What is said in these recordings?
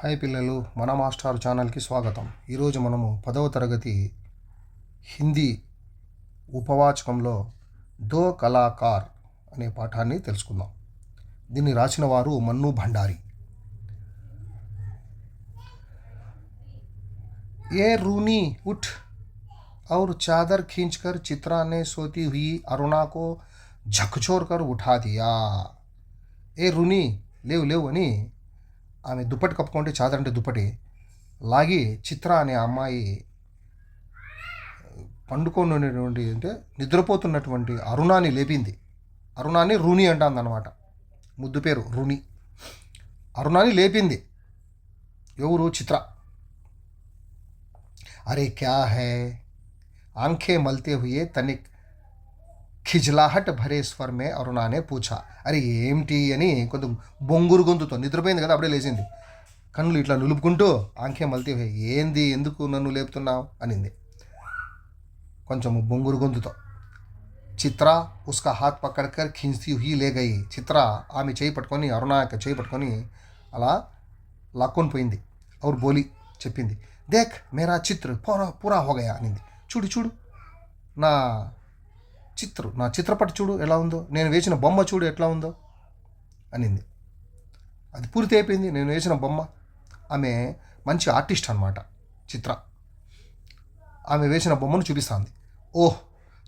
Hi పిల్లలు, మన master ఛానల్కి స్వాగతం. ఈరోజు మనము 10వ తరగతి హిందీ ఉపవాచకంలో దో కళాకార్ అనే పాఠాన్ని తెలుసుకుందాం. దీన్ని రాసిన వారు మన్ను భండారి. ఏ रूनी उठ और चादर खींचकर चित्रा ने सोती हुई अरुणा को झकझोर कर उठा दिया. ఏ రూనీ, లేవు లేవు అని ఆమె దుప్పటి కప్పుకుంటే, చాదర్ అంటే దుప్పటి లాగి చిత్ర అనే అమ్మాయి పండుకొని అంటే నిద్రపోతున్నటువంటి అరుణాని లేపింది. అరుణాని రూని అంటాందన్నమాట, ముద్దు పేరు రూని. అరుణాని లేపింది ఎవరు? చిత్ర. అరే క్యా హై, ఆంఖే మల్తే హుయే తనిక్ ఖిజ్లాహట్ భరే స్వర్ మే అరుణానే పూఛా. అరే ఏమిటి అని కొంచెం బొంగురు గొంతుతో, నిద్రపోయింది కదా అప్పుడే లేచింది, కన్నులు ఇట్లా నిలుపుకుంటూ ఆంఖే మల్తే హుయే, ఏంది ఎందుకు నన్ను లేపుతున్నావు అనింది కొంచెం బొంగురు గొంతుతో. చిత్ర ఉస్కా హాత్ పక్కడకర్ ఖించీ హుయి లే గయి. చిత్ర ఆమె చేయి పట్టుకొని, అరుణ యొక్క చేయి పట్టుకొని అలా లాక్కొని పోయింది. ఔర్ బోలి, చెప్పింది, దేఖ్ మేరా చిత్ర పూరా హోగయా అనింది. చూడు చూడు నా చిత్రపటి చూడు ఎలా ఉందో, నేను వేసిన బొమ్మ చూడు ఎట్లా ఉందో అనింది. అది పూర్తి అయిపోయింది, నేను వేసిన బొమ్మ. ఆమె మంచి ఆర్టిస్ట్ అనమాట చిత్ర. ఆమె వేసిన బొమ్మను చూపిస్తుంది. ఓహ్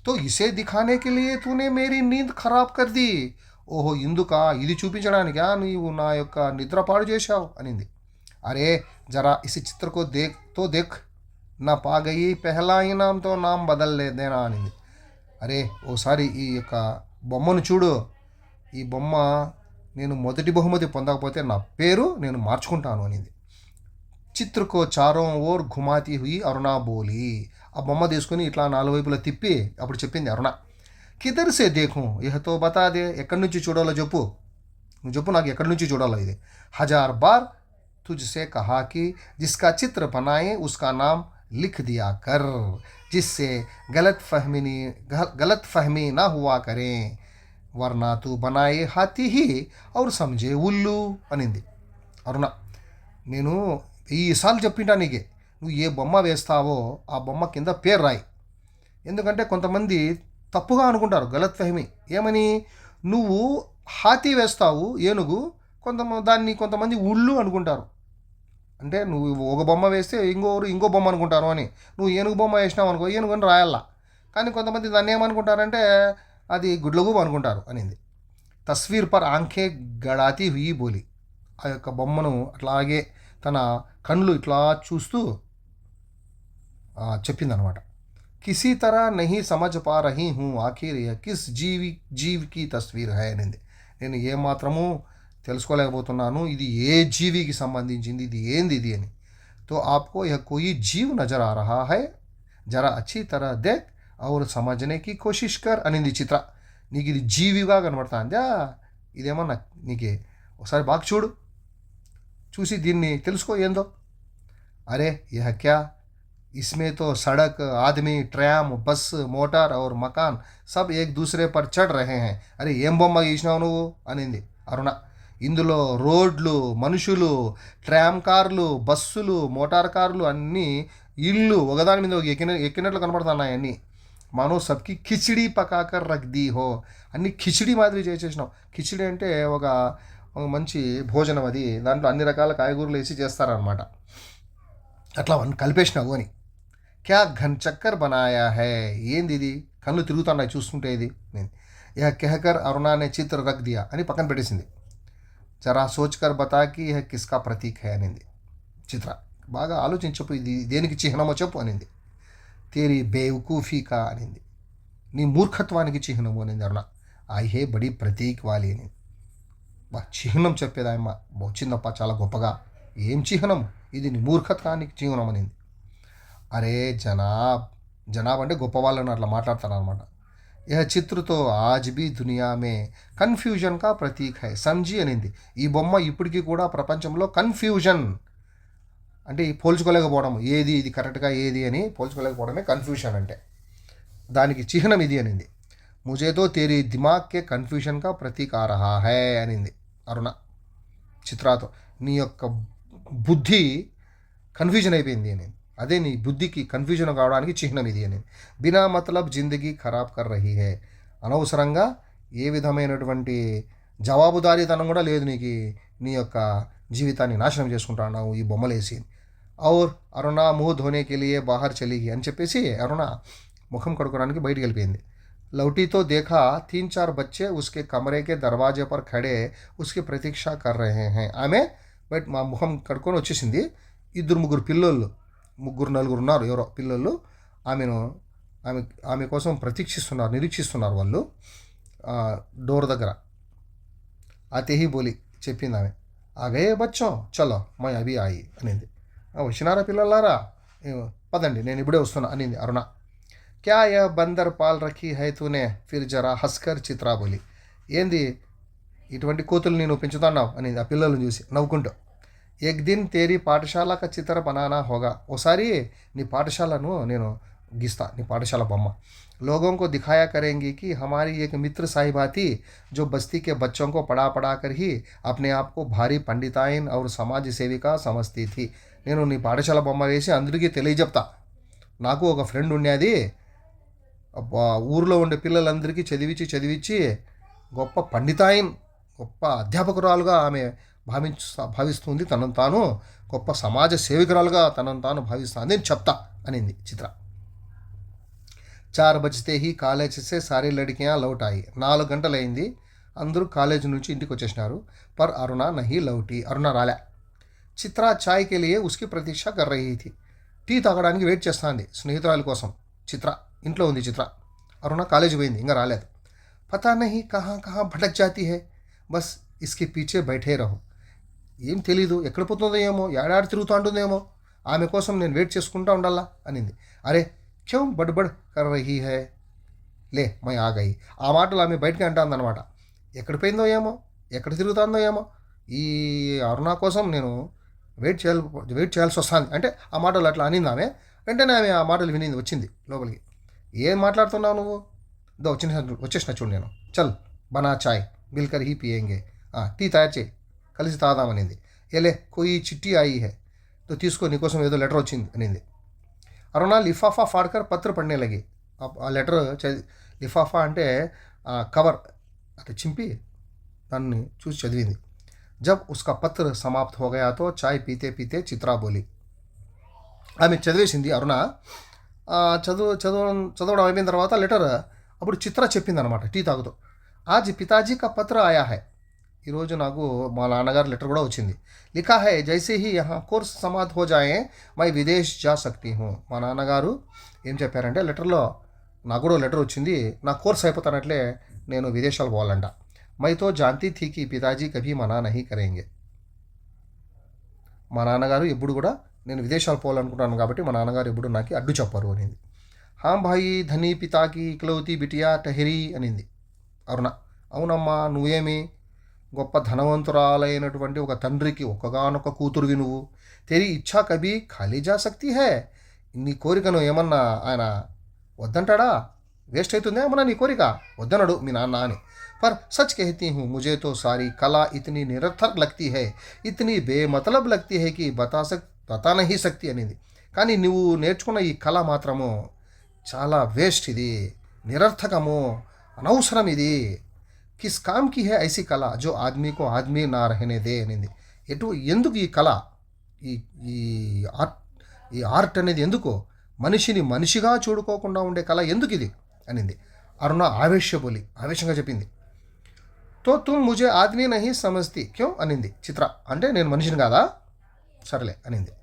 తో ఇసే దిఖానేకి లియే తూనే మేరీ నీంద్ ఖరాబ్ కర్దీ. ఓహో ఇందుకా, ఇది చూపించడానికా నీవు నా యొక్క నిద్ర పాడు చేశావు అనింది. అరే జరా ఇసి చిత్రకో దేఖ్ నా పాగయి పెహలా ఇనాంతో నామ్ బదల్లేదేనా అనింది. అరే ఓసారి ఈ యొక్క బొమ్మను చూడు, ఈ బొమ్మ నేను మొదటి బహుమతి పొందకపోతే నా పేరు నేను మార్చుకుంటాను అనింది. చిత్రకో చారో ఓర్ ఘుమాతి హుయి అరుణ బోలి. ఆ బొమ్మ తీసుకుని ఇట్లా నాలుగు వైపులా తిప్పి అప్పుడు చెప్పింది అరుణ, కిదర్ సే దేఖు ఇహతో బతాదే, ఎక్కడి నుంచి చూడాలో చెప్పు, నువ్వు చెప్పు నాకు ఎక్కడి నుంచి చూడాలో. ఇది 1000 బార్ तुझसे कहा कि जिसका चित्र बनाए उसका नाम लिख दिया कर, जिससे गलत फहमी ना हुआ करें, वरना तू बनाए हाथी ही और समझे उल्लू అనింది అరుణ. నేను ఈసార్లు చెప్పింటా నీకే, నువ్వు ఏ బొమ్మ వేస్తావో ఆ బొమ్మ కింద పేరు రాయి. ఎందుకంటే కొంతమంది తప్పుగా అనుకుంటారు, గలత్ ఫహమి. ఏమని? నువ్వు హాతీ వేస్తావు, ఏనుగు, కొంతమంది ఉళ్ళు అనుకుంటారు. అంటే నువ్వు ఒక బొమ్మ వేస్తే ఇంకో బొమ్మ అనుకుంటారు అని. నువ్వు ఏనుగు బొమ్మ వేసినావు అనుకో, ఏనుగుని రాయాల. కానీ కొంతమంది దాన్ని ఏమనుకుంటారంటే అది గుడ్లగూబ అనుకుంటారు అనింది. తస్వీర్ పర్ ఆంఖే గడాతి హుయి బోలి. ఆ యొక్క బొమ్మను అట్లాగే తన కళ్ళు ఇట్లా చూస్తూ చెప్పిందనమాట. కిసీ తరా నహీ సమజ్ పా రహీ హూ ఆఖిర్ కిస్ జీవికి తస్వీర్ హై అనింది. నేను ఏమాత్రము తెలుసుకోలేకపోతున్నాను, ఇది ఏ జీవికి సంబంధించింది, ఇది ఏంది ఇది అని. తో ఆప్కో యహ్ కోయి జీవ్ నజర్ ఆ రహా హై, జరా అచ్చి తరా దేఖ్ ఔర్ సమజ్నే కి కోషిష్ కర్ అనింది చిత్ర. నీకు ఇది జీవిగా కనబడుతుందా, ఇదేమన్నా నీకే ఒకసారి బాగా చూడు, చూసి దీన్ని తెలుసుకో ఏందో. అరే యహ్ క్యా, इसमें तो सड़क, आदमी, ट्रैम, बस, मोटर और मकान सब एक दूसरे पर चढ़ रहे हैं. అరే ఏం బొమ్మ గీసినావు నువ్వు అనింది అరుణ. ఇందులో రోడ్లు, మనుషులు, ట్రామ్ కార్లు, బస్సులు, మోటార్ కార్లు అన్నీ ఇల్లు ఒకదాని మీద ఎక్కినట్లు కనబడుతున్నాయి అన్నీ. మనో సబ్కి కిచిడి పకాకర్ రక్దీ హో, అన్ని కిచిడి మాదిరి చేసేసినావు. కిచిడి అంటే ఒక మంచి భోజనం, అది దాంట్లో అన్ని రకాల కాయగూరలు వేసి చేస్తారనమాట. అట్లా కలిపేసినావు అని. క్యా ఘన్ చక్కర్ బనాయా హై, ఏంది ఇది, కళ్ళు తిరుగుతున్నాయి చూస్తుంటే ఇది. నేను యహ కెహకర్ అరుణానే చిత్ర రక్ దియా అని పక్కన పెట్టేసింది. జరా సోచ్కర్ బతాకి యహ కిస్కా ప్రతీక్ హై అనింది చిత్ర. బాగా ఆలోచించపు, ఇది దేనికి చిహ్నమో చెప్పు అనింది. తేరీ బేవకూఫీకా అనింది. నీ మూర్ఖత్వానికి చిహ్నము అనింది అరుణ. హే బడి ప్రతీక్ వాలి అనింది. చిహ్నం చెప్పేదాయమ్మ వచ్చిందప్ప చాలా గొప్పగా. ఏం చిహ్నం ఇది? నీ మూర్ఖత్వానికి చిహ్నం అనింది. అరే జనాబ్ అంటే గొప్ప వాళ్ళని అట్లా మాట్లాడతారనమాట. యహ చిత్రతో ఆజ్ బీ దునియా మే కన్ఫ్యూజన్ కా ప్రతీక్ హై సంజీ అనింది. ఈ బొమ్మ ఇప్పటికీ కూడా ప్రపంచంలో కన్ఫ్యూజన్ అంటే పోల్చుకోలేకపోవడం, ఏది ఇది కరెక్ట్గా ఏది అని పోల్చుకోలేకపోవడమే కన్ఫ్యూజన్ అంటే, దానికి చిహ్నం ఇది అనింది. ముజేతో తేరీ దిమాగ్కే కన్ఫ్యూజన్ కా ప్రతీక్ ఆ రహా హై అనింది అరుణ చిత్రాతో. నీ యొక్క బుద్ధి కన్ఫ్యూజన్ అయిపోయింది అని. అదే నీ బుద్ధికి కన్ఫ్యూజన్ కావడానికి చిహ్నం ఇది అని. బినా మతలబ్ జిందగీ ఖరాబ్ కర్ రహీ హై. అనవసరంగా ఏ విధమైనటువంటి జవాబుదారీతనం కూడా లేదు నీకు, నీ యొక్క జీవితాన్ని నాశనం చేసుకుంటున్నావు ఈ బొమ్మలేసి. ఔర్ అరుణ ముహ్ ధోనేకి లియే బాహర్ చలిగి అని చెప్పేసి అరుణ ముఖం కడుక్కోవడానికి బయటికి వెళ్ళిపోయింది. लौटी तो देखा 3-4 बच्चे उसके कमरे के दरवाजे पर खड़े उसकी प्रतीक्षा कर रहे हैं. ఆమె బయట మా ముఖం కడుక్కొని వచ్చేసింది. ఇద్దరు ముగ్గురు పిల్లోళ్ళు, ముగ్గురు నలుగురు ఉన్నారు ఎవరో పిల్లోళ్ళు ఆమెను ఆమె ఆమె కోసం ప్రతీక్షిస్తున్నారు, నిరీక్షిస్తున్నారు వాళ్ళు డోర్ దగ్గర. ఆతే హీ బోలి చెప్పింది ఆమె, ఆగే బచ్చం చలో మై అభి ఆయి అనింది. వచ్చినారా పిల్లలారా, పదండి నేను ఇప్పుడే వస్తున్నా అనింది అరుణ. क्या यह बंदर पाल रखी है तूने, फिर जरा हंसकर చిత్రా బోలి. ఏంది ఇటువంటి కోతులు నేను పెంచుతున్నావు అనేది ఆ పిల్లలను చూసి నవ్వుకుంటూ. ఎక్ దిన్ తేరీ పాఠశాల కా చిత్ర బనానా హోగా. ఓసారి నీ పాఠశాలను నేను గీస్తా, నీ పాఠశాల బొమ్మ. लोगों को दिखाया करेंगी कि हमारी एक मित्र साहिबा थी जो बस्ती के बच्चों को पढ़ा पढ़ा कर ही अपने आप को भारी पंडिताइन और समाज सेविका समझती थी. నేను నీ పాఠశాల బొమ్మ వేసి అందరికీ తెలియజెప్తా, నాకు ఒక ఫ్రెండ్ ఉండేది, ఊరిలో ఉండే పిల్లలందరికీ చదివించి గొప్ప పండితాయిన్, గొప్ప అధ్యాపకురాలుగా ఆమె భావిస్తుంది, తనను తాను గొప్ప సమాజ సేవికురాలుగా తనను తాను భావిస్తుంది అని చెప్తా అనింది చిత్ర. 4 బజతే he college say sorry లడికియా Laut ఆయి. 4 గంటలైంది, అందరూ కాలేజ్ నుంచి ఇంటికి వచ్చేసినారు. పర్ అరుణ నహీ లౌటి. అరుణ రాలే. చిత్ర చాయ్ కే లియే ఉస్కి ప్రతీక్ష కర్ రహీ థీ. టీ తాగడానికి వెయిట్ చేస్తుంది స్నేహితురాలి కోసం. చిత్ర ఇంట్లో ఉంది. చిత్ర అరుణ కాలేజీ పోయింది, ఇంకా రాలేదు. పతా నహీ కహా కహా భటక్ జాతీ హై, బస్ ఇస్కి పీచే బైఠే రహో. ఏం తెలీదు, ఎక్కడ పోతుందో ఏమో, ఏడాడు తిరుగుతూ ఉంటుందేమో, ఆమె కోసం నేను వెయిట్ చేసుకుంటా ఉండాలా అనింది. అరే క్యూ బడ్బడ్ కర్ రహీ హై లే మై ఆగాయి. ఆ మాటలు ఆమె బయటకి అంటుందన్నమాట. ఎక్కడ పోయిందో ఏమో, ఎక్కడ తిరుగుతుందో ఏమో, ఈ అరుణ కోసం నేను వెయిట్ చేయాల్సి వస్తుంది అంటే ఆ మాటలు అట్లా అనింది ఆమె. వెంటనే ఆమె ఆ మాటలు వినింది, వచ్చింది లోపలికి. ఏం మాట్లాడుతున్నావు నువ్వు, దో వచ్చేసిన చూడు నేను, చల్ బనా చాయ్ బిల్కర్ హీ పియేంగే, టీ తయారు చేయి కలిసి తాదామనింది. ఏలే కోయి చిట్టి ఆయి హే, తో తీసుకో నీకోసం ఏదో లెటర్ వచ్చింది అనింది. అరుణ లిఫాఫా ఫాడ్కర్ పత్ర పడినే లగి. ఆ లెటర్ లిఫాఫా అంటే కవర్ అట్లా చింపి దాన్ని చూసి చదివింది. జబ్ ఉస్కా పత్ర సమాప్త్ హో గయా తో చాయ్ పీతే పీతే చిత్రా బోలి. ఆమె చదివేసింది అరుణ. చదవడం అయిపోయిన తర్వాత లెటర్ అప్పుడు చిత్ర చెప్పింది అనమాట టీ తాగుతూ. ఆజ్ పితాజీ కా పత్ర ఆయా హై, ఈరోజు నాకు మా నాన్నగారు లెటర్ కూడా వచ్చింది. లిఖా హై జైసే హీ యహా కోర్స్ సమాప్త్ హో జాయే మై విదేశ్ జా సక్తి హూ. మా నాన్నగారు ఏం చెప్పారంటే లెటర్లో, నాకు కూడా లెటర్ వచ్చింది, నా కోర్స్ అయిపోతానట్లే నేను విదేశాలు పోవాలంట. మై తో జాంతీ థీ కి పితాజీ కభీ మనా నహీ కరేంగే. మా నాన్నగారు ఎప్పుడు కూడా నేను విదేశాలు పోవాలనుకుంటాను కాబట్టి మా నాన్నగారు ఎప్పుడు నాకు అడ్డు చెప్పరు అనింది. హాం భాయి ధనీ పితాకి ఇక్లౌతి బిటియా టహరీ అనింది అరుణ. అవునమ్మా, నువ్వేమి గొప్ప ధనవంతురాలైనటువంటి ఒక తండ్రికి ఒక్కగానొక్క కూతురువి నువ్వు. తెరీ ఇచ్ఛా కభీ ఖాళీ జా సక్తి హై. నీ కోరికను ఏమన్నా ఆయన వద్దంటాడా, వేస్ట్ అవుతుందే ఏమన్నా నీ కోరిక, వద్దనడు మీ నాన్న అని. पर सच कहती हूँ मुझे तो सारी कला इतनी निरर्थक लगती है, इतनी बेमतलब लगती है कि बता नहीं सकती अनिंది. కానీ నువ్వు నేర్చుకున్న ఈ కళ మాత్రము చాలా వేస్ట్, ఇది నిరర్థకము, అనవసరం ఇది. కిస్ కామ్ కి హై ఐసీ కళ జో ఆద్మీకో ఆద్మీ నా రహనే దే అనింది. ఎందుకు ఈ కళ, ఈ ఈ ఆర్ట్ ఈ ఆర్ట్ అనేది ఎందుకు, మనిషిని మనిషిగా చూడుకోకుండా ఉండే కళ ఎందుకు ఇది అనింది. అరుణ ఆవేశంగా చెప్పింది. తో తుమ్ ముజే ఆద్మీ నహీ సమజ్తి క్యూ అనింది చిత్ర. అంటే నేను మనిషిని కాదా, సరేలే అనింది.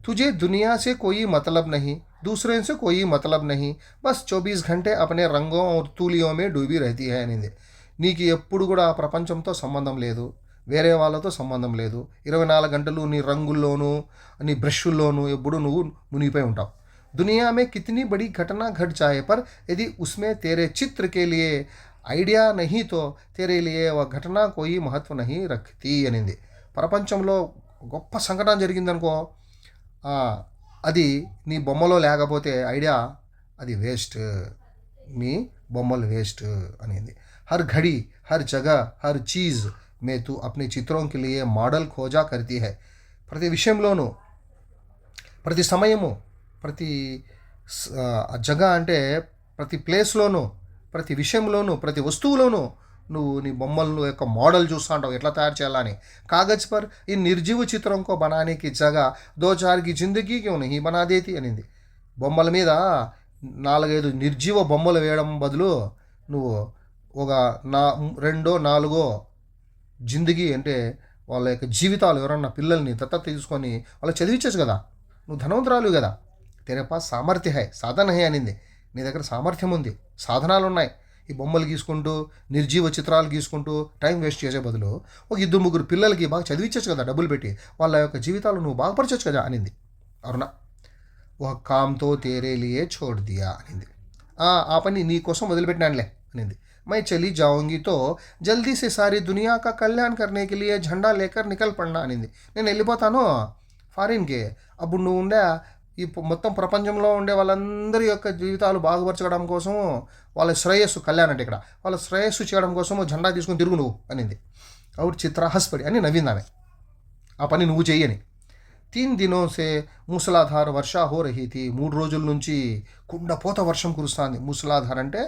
तुझे दुनिया से कोई मतलब नहीं, दूसरे से कोई मतलब नहीं, बस 24 घंटे अपने రంగం और తూలియో మే డూబీ రహతీ హై అనింది. నీకు ఎప్పుడు కూడా ప్రపంచంతో సంబంధం లేదు, వేరే వాళ్ళతో సంబంధం లేదు, 24 గంటలు నీ రంగుల్లోనూ నీ బ్రష్ల్లోనూ ఎప్పుడు నువ్వు మునిగిపోయి ఉంటావు. दुनिया में कितनी बड़ी घटना घट जाए पर यदि उसमें तेरे चित्र के लिए ఐడియా नहीं तो तेरे लिए वह घटना कोई महत्व नहीं रखती అనింది. ప్రపంచంలో గొప్ప సంఘటన జరిగిందనుకో, అది నీ బొమ్మలో లేకపోతే ఐడియా అది వేస్ట్, నీ బొమ్మలు వేస్ట్ అనింది. हर घड़ी हर जगह हर चीज़ में तू अपने चित्रों के लिए मॉडल खोजा करती है, ప్రతి విషయంలోనూ, ప్రతి సమయము, ప్రతి జగ అంటే ప్రతి ప్లేస్లోనూ, ప్రతి విషయంలోనూ, ప్రతి వస్తువులోనూ నువ్వు నీ బొమ్మలను యొక్క మోడల్ చూస్తూ ఉంటావు ఎట్లా తయారు చేయాలని. కాగజ్ పర్ ఈ నిర్జీవ చిత్రం కో బనానికి జగ దో చార్కి జిందగీ క్యూ నహీ బనా దేతి అనింది. బొమ్మల మీద 4-5 నిర్జీవ బొమ్మలు వేయడం బదులు నువ్వు ఒక రెండో నాలుగో జిందగీ అంటే వాళ్ళ యొక్క జీవితాలు ఎవరన్నా పిల్లల్ని దత్తత తీసుకొని వాళ్ళు చదివించచ్చు కదా. నువ్వు ధనవంతురాలు కదా, తెరే పాస్ సామర్థ్య హై సాధన హై అనింది. నీ దగ్గర సామర్థ్యం ఉంది, సాధనాలు ఉన్నాయి. ఈ బొమ్మలు గీసుకుంటూ నిర్జీవ చిత్రాలు గీసుకుంటూ టైం వేస్ట్ చేసే బదులు ఒక 2-3 పిల్లలకి బాగా చదివించచ్చు కదా, డబ్బులు పెట్టి వాళ్ళ యొక్క జీవితాలు నువ్వు బాగుపరచచ్చు కదా అనింది అరుణ. ఒక కామ్తో తేరే లియే చోడ్ దియా అనింది. ఆ పని నీ కోసం వదిలిపెట్టినానులే అనింది. मैं चली जाऊंगी तो జల్దీ से सारी दुनिया का कल्याण करने के लिए झंडा लेकर निकल पड़ना అనింది. నేను వెళ్ళిపోతాను ఫారిన్కి, అప్పుడు నువ్వు ఉండే ఈ మొత్తం ప్రపంచంలో ఉండే వాళ్ళందరి యొక్క జీవితాలు బాగుపరచడం కోసము, వాళ్ళ శ్రేయస్సు, కళ్యాణ్ అంటే ఇక్కడ వాళ్ళ శ్రేయస్సు చేయడం కోసము జెండా తీసుకుని తిరుగు నువ్వు అనింది. అవును చిత్ర హస్పడి అని నవ్వింది ఆమె. ఆ పని నువ్వు చెయ్యని. 3 దినోं से మూసలాధార వర్ష హో రహీ థీ. 3 రోజుల నుంచి కుండపోత వర్షం కురుస్తుంది. మూసలాధార అంటే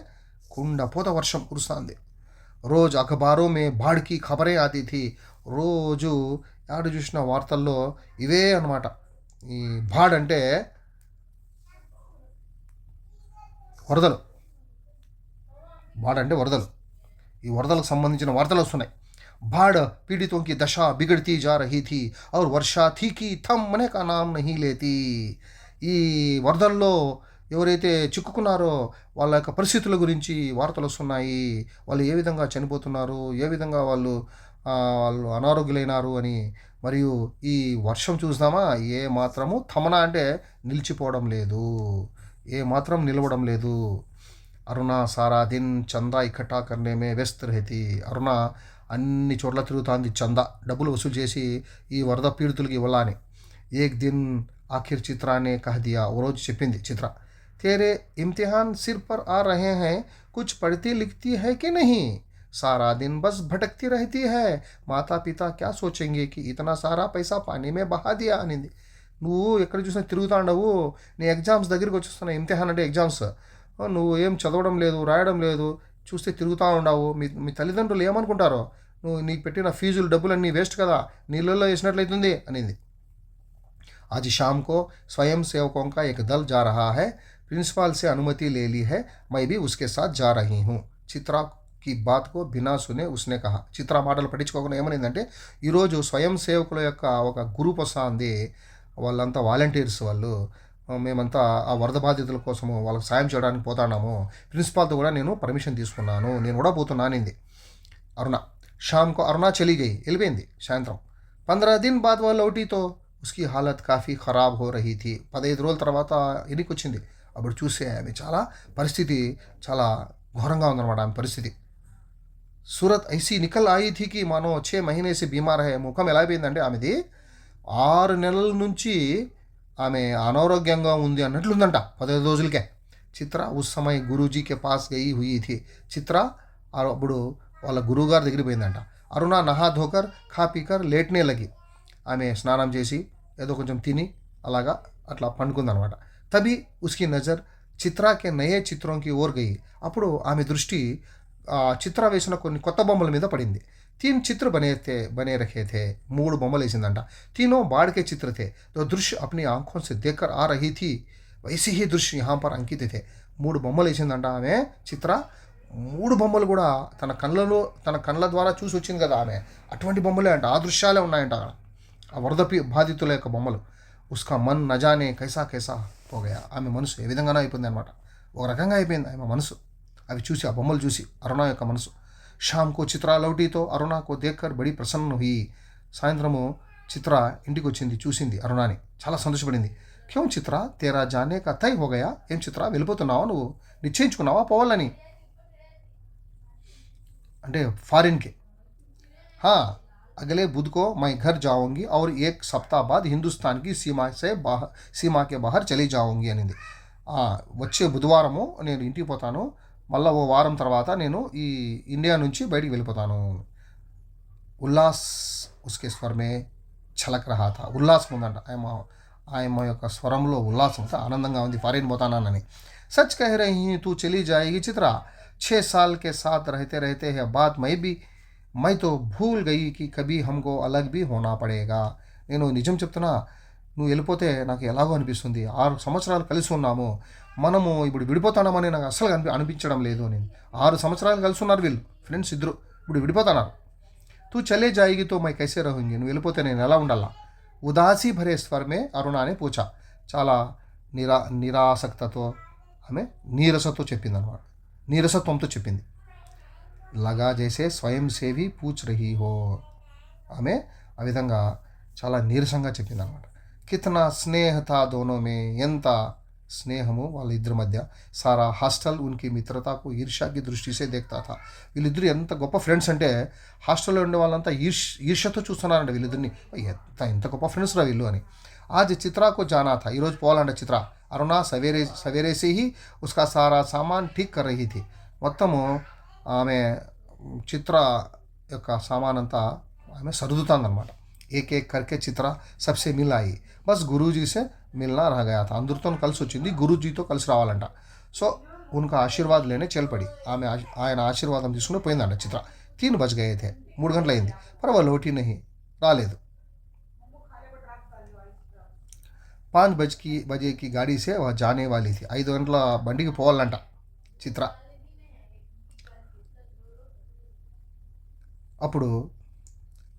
కుండపోత వర్షం కురుస్తుంది. రోజు అఖబారో మే బాడ్కి ఖబరే ఆతీ థీ. రోజు ఆడు చూసిన వార్తల్లో ఇవే అనమాట. ఈ బాడ్ అంటే వరదలు, బాడ్ అంటే వరదలు. ఈ వరదలకు సంబంధించిన వార్తలు వస్తున్నాయి. बाढ़ पीड़ितों की दशा बिगड़ती जा रही थी और वर्षा थी कि थमने का नाम नहीं लेती. ఈ వరదల్లో ఎవరైతే చిక్కుకున్నారో వాళ్ళ యొక్క పరిస్థితుల గురించి వార్తలు వస్తున్నాయి. వాళ్ళు ఏ విధంగా చనిపోతున్నారు, ఏ విధంగా వాళ్ళు అనారోగ్యులైనారు అని. మరియు ఈ వర్షం చూద్దామా, ఏ మాత్రము థమన అంటే నిలిచిపోవడం లేదు, ఏ మాత్రం నిలవడం లేదు. అరుణ సారా దిన్ చందా ఇకట్టా కర్నే మే వ్యస్త రహతి. అరుణ అన్ని చోట్ల తిరుగుతుంది, చందా డబ్బులు వసూలు చేసి ఈ వరద పీడితులకి ఇవ్వాలని. ఏక్ దిన్ ఆఖిర్ చిత్రానే కహ దియా. ఓ రోజు చెప్పింది చిత్ర, तेरे इम्तिहान सिर पर आ रहे हैं, कुछ पढ़ती लिखती है कि नहीं, सारा दिन बस भटकती रहती है, माता पिता क्या सोचेंगे कि इतना सारा पैसा पानी में बहा दिया అనింది. నువ్వు ఎక్కడ చూసినా తిరుగుతా ఉండవు, నీ ఎగ్జామ్స్ దగ్గరికి వచ్చేస్తున్నాయి. ఇమ్తిహాన్ అంటే ఎగ్జామ్స్. నువ్వు ఏం చదవడం లేదు, రాయడం లేదు, చూస్తే తిరుగుతూ ఉండవు. మీ తల్లిదండ్రులు ఏమనుకుంటారో, నువ్వు నీకు పెట్టిన ఫీజులు డబ్బులన్నీ వేస్ట్ కదా, నీళ్ళల్లో వేసినట్లయితుంది అనింది. आज शाम को स्वयं सेवकों का एक दल जा रहा है, प्रिंसिपल से अनुमति ले ली है, मैं भी उसके साथ जा रही हूँ. చిత్ర की बात को बिना सुने उसने कहा. చిత్ర మాటలు పట్టించుకోకుండా ఏమనిందంటే, ఈరోజు స్వయం సేవకుల యొక్క ఒక గ్రూప్ వస్తుంది, వాళ్ళంతా వాలంటీర్స్. వాళ్ళు మేమంతా ఆ వరద బాధితుల కోసము వాళ్ళకి సాయం చేయడానికి పోతున్నాము, ప్రిన్సిపాల్తో కూడా నేను పర్మిషన్ తీసుకున్నాను, నేను కూడా పోతున్నానింది అరుణ. షామ్కు అరుణ చలి గయి, వెళ్ళిపోయింది సాయంత్రం. 15 दिन बाद वह लौटी तो उसकी हालत काफ़ी ख़राब हो रही थी. 15 రోజుల తర్వాత ఇంటికి వచ్చింది. అప్పుడు చూసే ఆమె పరిస్థితి చాలా ఘోరంగా ఉందన్నమాట. ఆమె పరిస్థితి सूरत ऐसी निकल आई थी कि मानो 6 महीने से बीमार है. ముఖం ఎలా అయిపోయిందంటే ఆమెది 6 నెలల నుంచి ఆమె అనారోగ్యంగా ఉంది అన్నట్లుందంట 15 రోజులకే. చిత్ర ఉస్ సమయ గురూజీ కే పాస్ గయి హుయి థీ. చిత్ర అప్పుడు వాళ్ళ గురువుగారి దగ్గరికి పోయిందంట. అరుణ నహా ధోకర్ ఖా పీకర్ లేట్నే లగి. ఆమె స్నానం చేసి ఏదో కొంచెం తిని అలాగా అట్లా పండుకుందనమాట. తబి ఉస్కి నజర్ చిత్రాకే నయే చిత్రంకి ఓర్ గయి. అప్పుడు ఆమె దృష్టి చిత్ర వేసిన కొన్ని కొత్త బొమ్మల మీద పడింది. 3 चित्र बने रखे थे. 3 బొమ్మలు వేసిందంట. तीनों बाढ़ के चित्र थे. तो दृश्य अपनी आंखों से देखकर आ रही थी, वैसे ही दृश्य यहाँ पर अंकित थे. 3 బొమ్మలు వేసిందంట ఆమె చిత్ర. 3 బొమ్మలు కూడా తన కళ్ళ ద్వారా చూసి వచ్చింది కదా ఆమె, అటువంటి బొమ్మలే అంట, ఆ దృశ్యాలే ఉన్నాయంట అక్కడ, ఆ వరద బాధితుల యొక్క బొమ్మలు. ఉస్కా మన్ నజానే కైసా కైసా పోగయా. ఆమె మనసు ఏ విధంగానో అయిపోయింది అనమాట, ఒక రకంగా అయిపోయింది ఆమె మనసు అవి చూసి, ఆ బొమ్మలు చూసి అరుణ యొక్క మనసు. షామ్కు చిత్ర లౌటీతో అరుణకు దేక్కర్ బడి ప్రసన్న హుయి. సాయంత్రము చిత్ర ఇంటికి వచ్చింది, చూసింది అరుణాని, చాలా సంతోషపడింది. క్యోం చిత్ర తేరా జానే కా తై హోగయా. ఏం చిత్ర వెళ్ళిపోతున్నావా, నువ్వు నిశ్చయించుకున్నావా పోవాలని, అంటే ఫారిన్కి. अगले बुध को मैं घर जाऊंगी और 1 सप्ताह बाद हिंदुस्तान की सीमा के बाहर चली जाऊंगी అనింది. వచ్చే బుధవారము నేను ఇంటికి పోతాను, మళ్ళీ ఓ వారం తర్వాత నేను ఈ ఇండియా నుంచి బయటికి వెళ్ళిపోతాను. ఉల్లాస్ ఉస్కే స్వర్ మే ఛలక్ రహా థా, ఉల్లాసం ఉందంట. ఆయమ్మ యొక్క స్వరంలో ఉల్లాసం, ఆనందంగా ఉంది, ఫారిన్ పోతానని. सच कह रही हूँ तू चली जाएगी चित्रा, 6 साल के साथ रहते रहते है बात मैं तो भूल गई कि कभी हमको अलग भी होना पड़ेगा. నేను నిజం చెప్తున్నా, నువ్వు వెళ్ళిపోతే నాకు ఎలాగో అనిపిస్తుంది. 6 సంవత్సరాలు కలిసి ఉన్నాము, మనము ఇప్పుడు విడిపోతామని నాకు అస్సలు అనిపించడం లేదు అని. 6 సంవత్సరాలు కలిసి ఉన్నారు వీళ్ళు, ఫ్రెండ్స్ ఇద్దరు, ఇప్పుడు విడిపోతున్నారు. తూ చలే జాయిగి తో మై కైసే రహూంగి, నువ్వు వెళ్ళిపోతే నేను ఎలా ఉండాలా. ఉదాసీ భరే స్వరమే అరుణానే పూచా, చాలా నిరాసక్తతో ఆమె నీరసతో చెప్పింది అనమాట, నీరసత్వంతో చెప్పింది. లగా చేసే స్వయం సేవి పూచ్ రహీ హో, ఆమె ఆ విధంగా చాలా నీరసంగా చెప్పింది అనమాట. కితనా స్నేహత దోనోమే, ఎంత స్నేహము వాళ్ళ ఇద్దరి మధ్య. సారా హాస్టల్ ఉనికి మిత్రతకు ఈర్ష్యాకి దృష్టిసే దేక్తా థా, వీళ్ళిద్దరు ఎంత గొప్ప ఫ్రెండ్స్ అంటే హాస్టల్లో ఉండే వాళ్ళంతా ఈర్ష్యతో చూస్తున్నారంట వీళ్ళిద్దరిని, ఎంత గొప్ప ఫ్రెండ్స్ రా వీళ్ళు అని. ఆజ్ చిత్రాకు జానా థా, ఈరోజు పోవాలంట చిత్ర. అరుణ సవేరే సే హీ ఉస్కా సారా సామాన్ ఠీక్ కర్ రహీ థీ, మొత్తము ఆమె చిత్ర యొక్క సామాన్ అంతా ఆమె సర్దుతాందనమాట. ఏక్ ఏక్ కర్కే చిత్ర సబ్సే మిల్ ఆయి, బస్ గురూజీసే మిల్నా రహ గయా థా, అందరితో కలిసి వచ్చింది, గురూజీతో కలిసి రావాలంట. సో ఉన్కా ఆశీర్వాద్ లేనే చల్ పడి, ఆమె ఆయన ఆశీర్వాదం తీసుకుని పోయిందంట చిత్ర. 3 బజ్ గయే థే, 3 గంటలు అయింది. పర్ వా లోటీ నహీ, రాలేదు. 5 బజేకి గాడీ సే వా జానే వాలి థీ, 5 గంటల బండికి పోవాలంట చిత్ర. అప్పుడు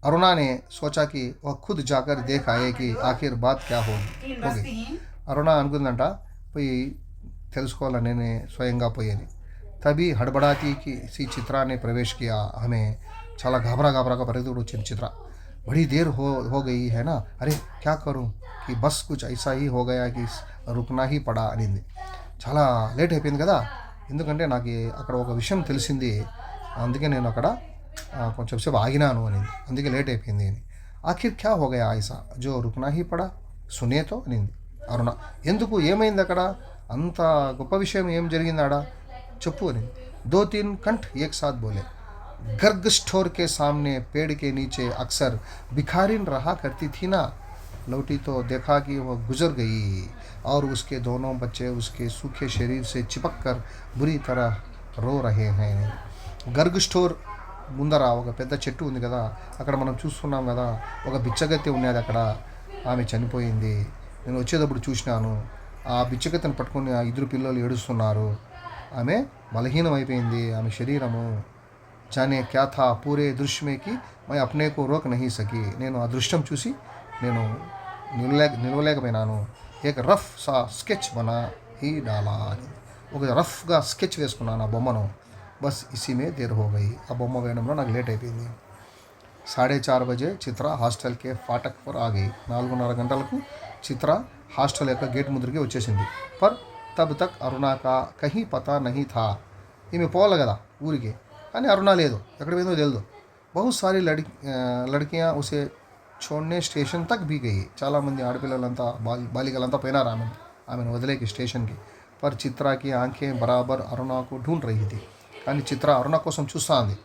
अरुणा ने सोचा कि वह खुद जाकर देख आए कि आखिर बात क्या होगी. అరుణ అనుకుందంట, పోయి తెలుసుకోవాలని నేనే స్వయంగా పోయేది. తబి హడబడాతీకి సి చిత్రాన్ని ప్రవేశ్ కియా, ఆమె చాలా గాబరాగా పరిగెత్తుడు వచ్చింది చిత్ర. బड़ी देर हो गई है ना, अरे क्या करूं कि बस कुछ ऐसा ही हो गया कि रुकना ही पड़ा అనింది. చాలా లేట్ అయిపోయింది కదా, ఎందుకంటే నాకు అక్కడ ఒక విషయం తెలిసింది, అందుకే నేను అక్కడ కొంచెం సేపు ఆగినాను అనింది, అందుకే లేట్ అయిపోయింది అని. ఆఖిర్ క్యా హో గయా ఐసా జో రుక్నా హీ పడా సునేతో అనింది అరుణ. ఎందుకు, ఏమైంది అక్కడ, అంత గొప్ప విషయం ఏం జరిగింది ఆడ చెప్పు అనింది. 2-3 కంఠ్ ఏక్ సాత్ బోలే, गर्ग स्टोर के सामने पेड़ के नीचे अक्सर भिखारिन रहा करती थी ना, लौटी तो देखा कि वह गुजर गई और उसके दोनों बच्चे उसके सूखे शरीर से चिपक कर बुरी तरह रो रहे हैं. गर्ग స్టోర్ ముందర ఒక పెద్ద చెట్టు ఉంది కదా, అక్కడ మనం చూస్తున్నాం కదా, ఒక బిచ్చగత్తె ఉన్నది అక్కడ, ఆమె చనిపోయింది. నేను వచ్చేటప్పుడు చూసినాను, ఆ బిచ్చగత్తెను పట్టుకుని ఆ 2 పిల్లలు ఏడుస్తున్నారు. ఆమె బలహీనం అయిపోయింది, ఆమె శరీరము. जाने क्या था पूरे दृश्य में कि मैं अपने को रोक नहीं सकी, నేను ఆ దృశ్యం చూసి నేను నిలవలేకపోయినాను. ఏక రఫ్ సా స్కెచ్ బనా హీ డాలా, ఒక రఫ్గా స్కెచ్ వేసుకున్నాను ఆ బొమ్మను. బస్ ఇసీమే దేర్ హో గయి, ఆ బొమ్మ వేయడంలో నాకు లేట్ అయిపోయింది. 4:30 బజే చిత్ర హాస్టల్ కే ఫాటక్ పర్ ఆ గయి, 4:30 గంటలకు చిత్ర హాస్టల్ యొక్క గేట్ ముందరికి వచ్చేసింది. పర్ తబ్ తక్ అరుణ కా కహీ పతా నహీ థా, ఈమె పోవాలి కదా ఊరికి, కానీ అరుణ లేదు, ఎక్కడ పోయిందో తెలియదు. బహుత్ సారీ లడ్కియా ఉసే छोड़ने స్టేషన్ తక్ భీ గయి, చాలామంది ఆడపిల్లలంతా బాలికలంతా పోయినారు ఆమెను వదిలేకి స్టేషన్కి. పర్ చిత్రాకి ఆంఖే బరాబర్ అరుణకు ఢూంఢ్ రహీ థీ, కానీ చిత్ర అరుణ కోసం చూస్తా ఉంది.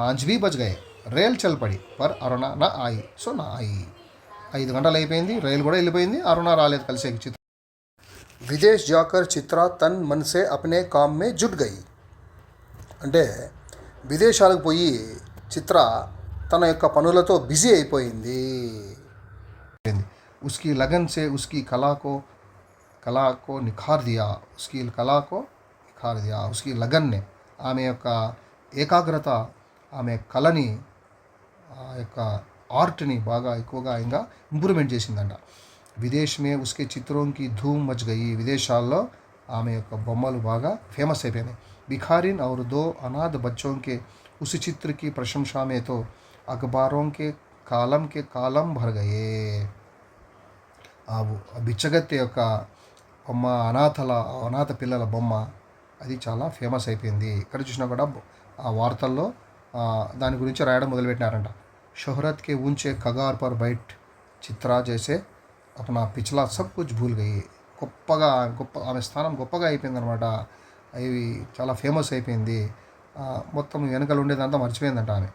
5 भी बज गए, రైల్ చల్ పడి, పర్ అరుణ నా ఆయి, సో నా ఆయి. 5 గంటలు అయిపోయింది, రైలు కూడా వెళ్ళిపోయింది, అరుణ రాలేదు కలిసేకి చిత్ర. విదేశ్ జాకర్ చిత్ర తన్ మన్ సే అప్నే కామ్ మే జుట్ గయి, అంటే విదేశాలకు పోయి చిత్ర తన యొక్క పనులతో బిజీ అయిపోయింది. ఉస్కి లగన్ సే ఉస్కి కళాకో నిఖార్ దియా, ఉస్కి లగన్ నే, ఆమె యొక్క ఏకాగ్రత, ఆమె కళని, ఆ యొక్క ఆర్ట్ని బాగా ఎక్కువగా ఇంకా ఇంప్రూవ్మెంట్ చేసిందంట. విదేశ్ మే ఉస్కే చిత్రోంకి ధూమ్ మచ్ గయి, విదేశాల్లో ఆమె యొక్క బొమ్మలు బాగా ఫేమస్ అయిపోయినాయి. भिखारिन और 2 अनाथ बच्चों के उस चित्र की प्रशंसा में तो अखबारों के कालम भर गए. ఆ బిచ్చగత్తె యొక్క బొమ్మ, అనాథ పిల్లల బొమ్మ, అది చాలా ఫేమస్ అయిపోయింది. ఇక్కడ చూసినా కూడా ఆ వార్తల్లో దాని గురించి రాయడం మొదలుపెట్టినారంట. शोहरत के ऊंचे कगार पर बैठ చిత్రా జైసే అప్నా పిచ్లా సబ్ కుచ్ భూల్ గయి, గొప్ప ఆమె స్థానం గొప్పగా అయిపోయింది అనమాట. అవి చాలా ఫేమస్ అయిపోయింది, మొత్తం వెనకలు ఉండేదంతా మర్చిపోయిందంట ఆమె.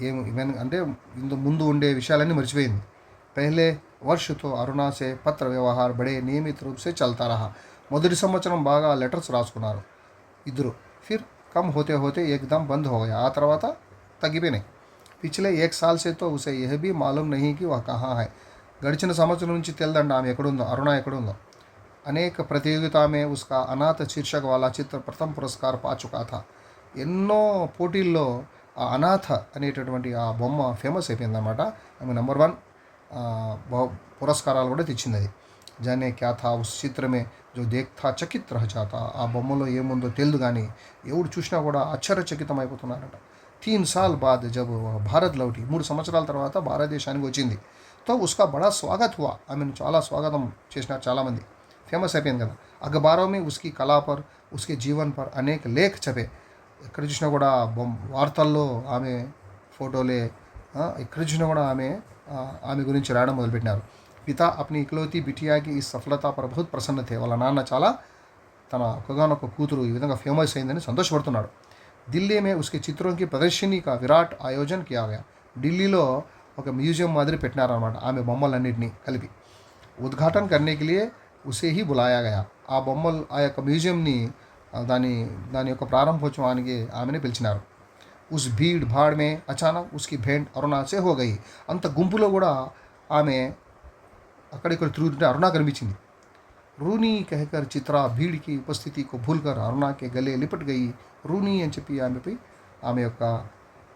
ఈవెన్ అంటే ఇంత ముందు ఉండే విషయాలన్నీ మర్చిపోయింది. పహలే వర్ష్ తో అరుణా సే పత్ర వ్యవహార్ బడే నియమిత రూప్ సే చల్తా రహా. మొదటి సంవత్సరం బాగా లెటర్స్ రాసుకున్నారు ఇద్దరు. ఫిర్ కమ్ హోతే హోతే ఏకదమ్ బంద్ హో గయా. ఆ తర్వాత తగ్గిపోయినాయి. పిछले 1 साल से तो उसे यह भी मालूम नहीं कि वह कहाँ है. గడిచిన సంవత్సరం నుంచి తెలదండి ఆమె ఎక్కడుందో, అరుణ ఎక్కడుందో. అనేక ప్రతియోగితా మే ఉస్కా అనాథ శీర్షక వాలా చిత్ర ప్రథమ పురస్కార్ పా చుకా థా. ఎన్నో పోటీల్లో ఆ అనాథ అనేటటువంటి ఆ బొమ్మ ఫేమస్ అయిపోయిందన్నమాట. ఆమె నెంబర్ 1 పురస్కారాలు కూడా తెచ్చింది అది. జానే క్యా థా ఉస్ చిత్రమే జో దేఖ్తా చకిత్ రహ జాతా. ఆ బొమ్మలో ఏముందో తెలియదు కానీ ఎవడు చూసినా కూడా ఆశ్చర్యచకితం అయిపోతున్నారట. 3 साल बाद जब वह भारत लौटी, 3 సంవత్సరాల తర్వాత భారతదేశానికి వచ్చింది. తో ఉస్కా బడా స్వాగత్ హువా. ఆమెను చాలా స్వాగతం చేసినారు చాలామంది. ఫేమస్ అయిపోయింది కదా. అఖబారో మే ఉస్కి కళా పర్, ఉస్కే జీవన్ పర్ అనేక లేఖ చపే. ఎక్కడ చూసినా కూడా వార్తల్లో ఆమె ఫోటోలే, ఎక్కడ చూసినా కూడా ఆమె గురించి రాయడం మొదలుపెట్టినారు. పితా అప్ని ఇక్లౌతీ బిటియాకి ఈ సఫలతా పర్ బహుత్ ప్రసన్న థే. వాళ్ళ నాన్న చాలా తన ఒక్కగానొక్క కూతురు ఈ విధంగా ఫేమస్ అయిందని సంతోషపడుతున్నాడు. ఢిల్లీ మే ఉస్కే చిత్రోం కి ప్రదర్శనీ కా విరాట్ ఆయోజన్ కియా గయా. ఢిల్లీలో ఒక మ్యూజియం మాదిరి పెట్టినారనమాట ఆమె బొమ్మలన్నింటినీ కలిపి. ఉద్ఘాటన్ కర్నేకి లియే ఉసే హీ బులాయా గయా. ఆ బొమ్మలు ఆ యొక్క మ్యూజియంని దాని యొక్క ప్రారంభోత్సవానికి ఆమెనే పిలిచినారు. ఉస్ భీడ్ భాడ్ మే అచానక్ ఉస్కి భేంట్ అరుణా సే హో గయి. అంత గుంపులో కూడా ఆమె అక్కడిక్కడ తిరుగుతుంటే అరుణ కనిపించింది. రూనీ कहकर చిత్ర భీడ్ కి ఉపస్థితి కో భూల్కర్ అరుణా కే గలే లిపట్ గయి. రూనీ అని చెప్పి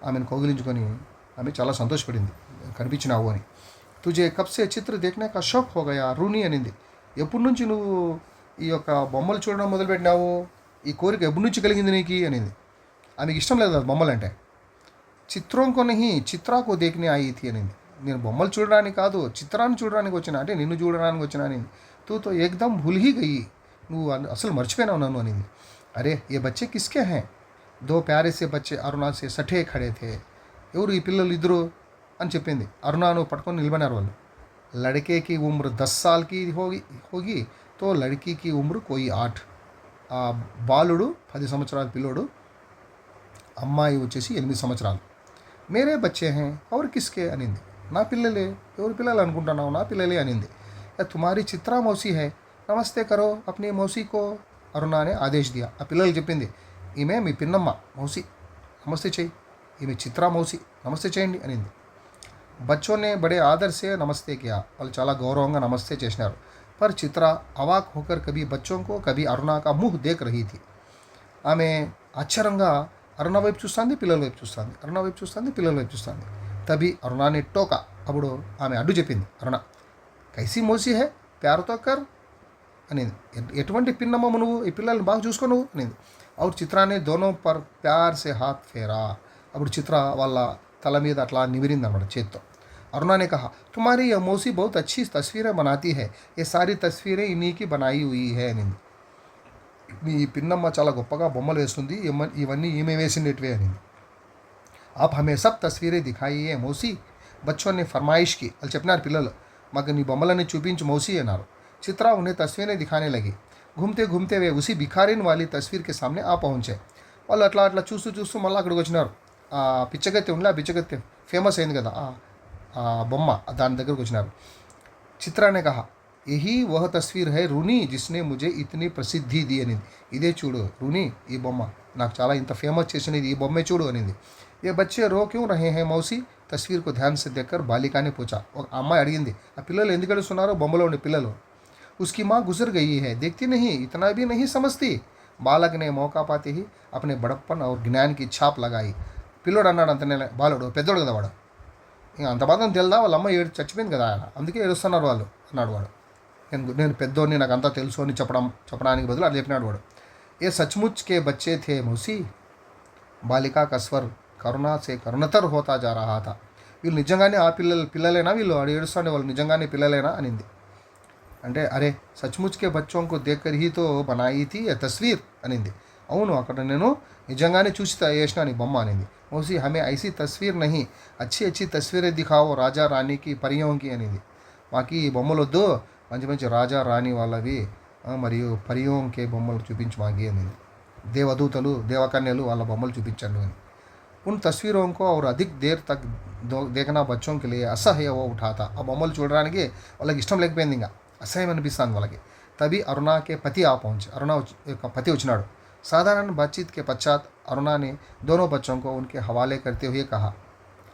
ఆమెను కౌగిలించుకొని ఆమె చాలా సంతోషపడింది కనిపించినావు అని. తుజే కబ్సే చిత్ర దేఖ్నే కా షౌక్ హో గయా రూనీ అనింది. ఎప్పటి నుంచి నువ్వు ఈ యొక్క బొమ్మలు చూడడం మొదలుపెట్టినావు, ఈ కోరిక ఎప్పటి నుంచి కలిగింది నీకు అనింది. ఆమెకి ఇష్టం లేదు అది బొమ్మలు అంటే. చిత్రం కొనహి చిత్రాకు దేకినే ఆయి థీ అనింది. నేను బొమ్మలు చూడడానికి కాదు, చిత్రాన్ని చూడడానికి వచ్చిన, అంటే నిన్ను చూడడానికి వచ్చిన అనింది. తూతో ఏకదమ్ భూల్ హీ గయి. నువ్వు అసలు మర్చిపోయినావు నన్ను అనింది. అరే ఏ బచ్చే కిస్కే హై. 2 ప్యారే సే బచ్చే అరుణా సే సఠే ఖడే థే. ఎవరు ఈ పిల్లలు ఇద్దరు అని చెప్పింది. అరుణాను పట్టుకొని నిలబడినారు వాళ్ళు. లడికేకి ఉమ్ర 10 साल की होगी తో లడికీకి ఉమ్ర కోయి 8. ఆ బాలుడు 10 సంవత్సరాల పిల్లోడు, అమ్మాయి వచ్చేసి 8 సంవత్సరాలు. మేరే బచ్చే హై और किसके అనింది. నా పిల్లలే. ఎవరు పిల్లలు అనుకుంటున్నావు, నా పిల్లలే అనింది. తుమారీ చిత్రా మౌసీ హై, నమస్తే కరో అప్నీ మౌసీకో అరుణ అనే ఆదేశ్ దియా. ఆ పిల్లలు చెప్పింది, ఈమె మీ పిన్నమ్మ మౌసి, నమస్తే చెయ్యి. ఈమె చిత్రా మౌసి, నమస్తే చేయండి అనింది. బచ్చోనే బడే ఆదర్ సే నమస్తే కియా. వాళ్ళు చాలా గౌరవంగా నమస్తే చేసినారు. పర్ చిత్ర అవాక్ హోకర్ కభీ బచ్చోంకో కభీ అరుణ కా ముహ్ దేఖ్ రహీ థీ. ఆమె ఆశ్చర్యంగా అరుణ వైపు చూస్తుంది, పిల్లల వైపు చూస్తుంది, అరుణ వైపు చూస్తుంది, పిల్లల వైపు చూస్తుంది. తబి అరుణాని టోకా. అప్పుడు ఆమె అడ్డు చెప్పింది అరుణ. కైసీ మౌసీ హే ప్యారుతో కర్ అనింది. ఎటువంటి పిన్నమ్మ నువ్వు, ఈ పిల్లల్ని బాగా చూసుకో నువ్వు అనింది. और చిత్రాన్ని దోనో పర్ ప్యార్ సే హాత్ ఫేరా. అప్పుడు చిత్ర వాళ్ళ తల మీద అట్లా నిమిరింది అన్నమాట చేత్తో. अरुणा ने कहा तुम्हारी यह मौसी बहुत अच्छी तस्वीरें बनाती है, ये सारी तस्वीरें इन्हीं की बनाई हुई है అనింది. మీ పిన్నమ్మ చాలా గొప్పగా బొమ్మలు వేస్తుంది, ఇవన్నీ ఈమె వేసినట్టువే అనింది. आप हमें सब तस्वीरें दिखाइए मौसी. बच्चों ने फरमाइश की. వాళ్ళు చెప్పినారు పిల్లలు, మాకు నీ బొమ్మలన్నీ చూపించు మౌसी అన్నారు. चित्रा उन्हें तस्वीरें दिखाने लगी. घूमते घूमते वे उसी भिखारिन वाली तस्वीर के सामने आ पहुँचे. వాళ్ళు అట్లా అట్లా చూస్తూ చూస్తూ మళ్ళీ అక్కడికి వచ్చినారు. ఆ పిచ్చగత్తె ఉండే, ఆ పిచ్చగత్తె ఫేమస్ అయింది కదా ఆ బొమ్మ, దాని దగ్గరకు వచ్చినారు. చిత్రానే కహా యహీ వహ తస్వీర్ హై రూనీ జిస్నే ముజే ఇతని ప్రసిద్ధి ది అనింది. ఇదే చూడు రూనీ, ఈ బొమ్మ నాకు చాలా ఇంత ఫేమస్ చేసినది ఈ బొమ్మే చూడు అనింది. ఏ బచ్చే రో క్యూ రహే హై మౌసి తస్వీర్ को ध्यान से देखकर बालिका ने पूछा. ఒక అమ్మాయి అడిగింది, ఆ పిల్లలు ఎందుకు అడుస్తున్నారో, బొమ్మలో ఉండే పిల్లలు. उसकी माँ गुजर गई है, देखती नहीं, इतना भी नहीं समझती. बालक ने मौका पाते ही अपने बड़प्पन और ज्ञान की छाप लगाई. పిల్లోడు అన్నాడు అంతనే, బాలుడు పెద్దోడు కదా వాడు, ఇంకా అంత మాత్రం తెలుదా, వాళ్ళ అమ్మ చచ్చిపోయింది కదా ఆయన, అందుకే ఏడుస్తున్నారు వాళ్ళు అన్నాడు వాడు. నేను పెద్దోడిని, నాకు అంతా తెలుసు అని చెప్పడానికి బదులు అది చెప్పినాడు వాడు. ఏ సచ్ముచ్ కే బచ్చే థే మౌసి. బాలికా కస్వర్ కరుణా సే కరుణతర్ హోతా జా రహా థా. వీళ్ళు నిజంగానే ఆ పిల్లలేనా, వీళ్ళు ఏడుస్తుండే వాళ్ళు నిజంగానే పిల్లలేనా అనింది. అంటే అరే సచ్ముచ్ కే బచ్చోంకు దేక్కర్ హీ తో బనాయి థీ ఏ తస్వీర్ అనింది. అవును, అక్కడ నేను నిజంగానే చూసి వేసిన నీ బొమ్మ అనింది. మౌసి హమే ఐసీ తస్వీర్ నహీ, అచ్చి అచ్చి తస్వీరే దిఖావో రాజా రాణికి పరియోంకి అనింది. మాకు ఈ బొమ్మలు వద్దు, మంచి మంచి రాజా రాణి వాళ్ళవి మరియు పరియోంకే బొమ్మలు చూపించు మాకి అనింది. దేవదూతలు దేవకన్యలు వాళ్ళ బొమ్మలు చూపించండి అని. उन तस्वीरों को और अधिक देर तक देखना बच्चों के लिए असह्य हो उठाता. ఆ బొమ్మలు చూడడానికి వాళ్ళకి ఇష్టం లేకపోయింది, ఇంకా అసహ్యం అనిపిస్తుంది వాళ్ళకి. तभी अरुणा के पति आ पहुंचे. अरुणा యొక్క పతి వచ్చినాడు. साधारण बातचीत के पश्चात अरुणा ने दोनों बच्चों को उनके हवाले करते हुए कहा.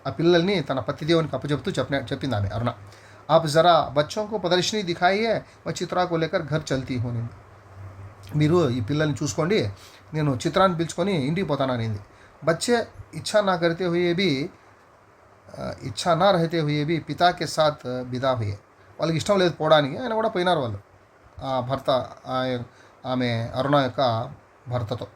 ఆ పిల్లల్ని తన పతిదేవునికి అప్పచెప్తూ చెప్పింది ఆమె అరుణ. आप ज़रा बच्चों को प्रदर्शनी दिखाइए, मैं चित्रा को लेकर घर चलती हूँ. మీరు ఈ పిల్లల్ని చూసుకోండి, నేను చిత్రాన్ని పిలుచుకొని ఇంటికి పోతాననింది. बच्चे इच्छा ना करते हुए भी ఇచ్చా నా రహితే హుయే బి పితా కే సాత్ బిదా హుయే. వాళ్ళకి ఇష్టం లేదు పోవడానికి, ఆయన కూడా పోయినారు వాళ్ళు ఆ భర్త ఆమె అరుణ యొక్క భర్తతో.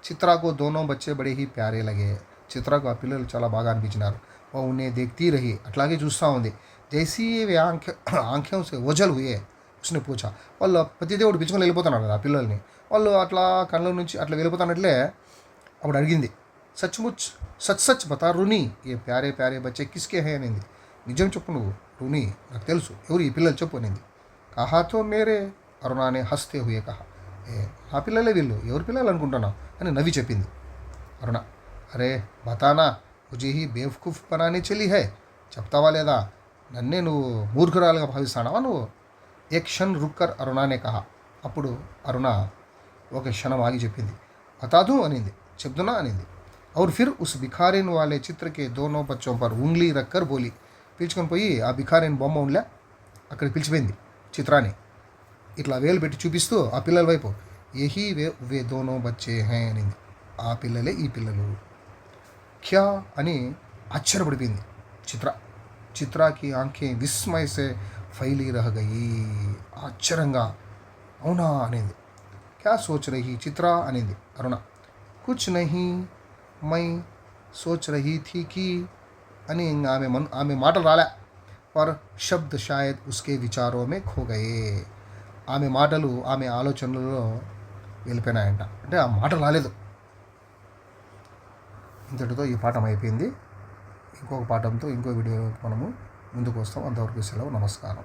చిత్రాకు దోనో బచ్చే బడే హీ ప్యారే లగే. చిత్రకు ఆ పిల్లలు చాలా బాగా అనిపించినారు. ఓ ఉన్నే దేఖ్తీ రహి, అట్లాగే చూస్తూ ఉంది. జైసీ వే ఆంఖ్యం సే ఓజల్ హుయే ఉస్నే పూచా. వాళ్ళు పతిదేవుడు పిలుచుకొని వెళ్ళిపోతున్నారు కదా ఆ పిల్లల్ని, వాళ్ళు అట్లా కళ్ళ నుంచి అట్లా వెళ్ళిపోతున్నట్లే అప్పుడు అడిగింది. సచ్ముచ్ సచ్ సచ్ బతా రుని, ఏ ప్యారే ప్యారే బచ్చే కిస్కే హే అనింది. నిజం చెప్పు నువ్వు రుని, నాకు తెలుసు ఎవరు ఈ పిల్లలు చెప్పు అనింది. కహాతో మేరే అరుణానే హస్తే హుయే కహా. ఆ పిల్లలే వీళ్ళు, ఎవరి పిల్లలు అనుకుంటున్నావు అని నవ్వి చెప్పింది అరుణ. అరే బతానా ముజే హీ బేవకూఫ్ బనానే చలి హై. చెప్తావా లేదా, నన్నే నువ్వు మూర్ఖురాలుగా భావిస్తానావా నువ్వు. ఏ క్షణ్ రుక్కర్ అరుణానే కహా. అప్పుడు అరుణ ఒక క్షణం ఆగి చెప్పింది. బతాదు అనింది, చెప్తున్నా అనింది. और फिर उस भिखारिन वाले चित्र के दोनों बच्चों पर उंगली रखकर बोली. పిలుచుకొని పోయి ఆ భిఖారిన్ బొమ్మ ఉండే అక్కడ పిలిచిపోయింది చిత్రాన్ని, ఇట్లా వేలు పెట్టి చూపిస్తూ ఆ పిల్లల వైపు. యహీ వే దోనో బచ్చే హై అనింది. ఆ పిల్లలే ఈ పిల్లలు. క్యా అని ఆశ్చర్యపడిపోయింది చిత్ర. చిత్రాకి ఆంఖే విస్మయసే ఫైలీ రహ గయి. ఆశ్చర్యంగా అవునా అనింది. క్యా సోచ్ రహీ చిత్ర అనింది అరుణ. కుచ్ నహీ మై సోచ్ రహీ థీ కి అని ఆమె మాటలు రాలే. పర్ శబ్ద్ షాయద్ ఉస్కే విచారో మే ఖో గయే. ఆమె మాటలు ఆమె ఆలోచనలలో వెళ్ళిపోయినాయంట, అంటే ఆ మాటలు రాలేదు. ఇంతటితో ఈ పాఠం అయిపోయింది. ఇంకొక పాఠంతో ఇంకో వీడియో మనము ముందుకు వస్తాం. అంతవరకు సెలవు, నమస్కారం.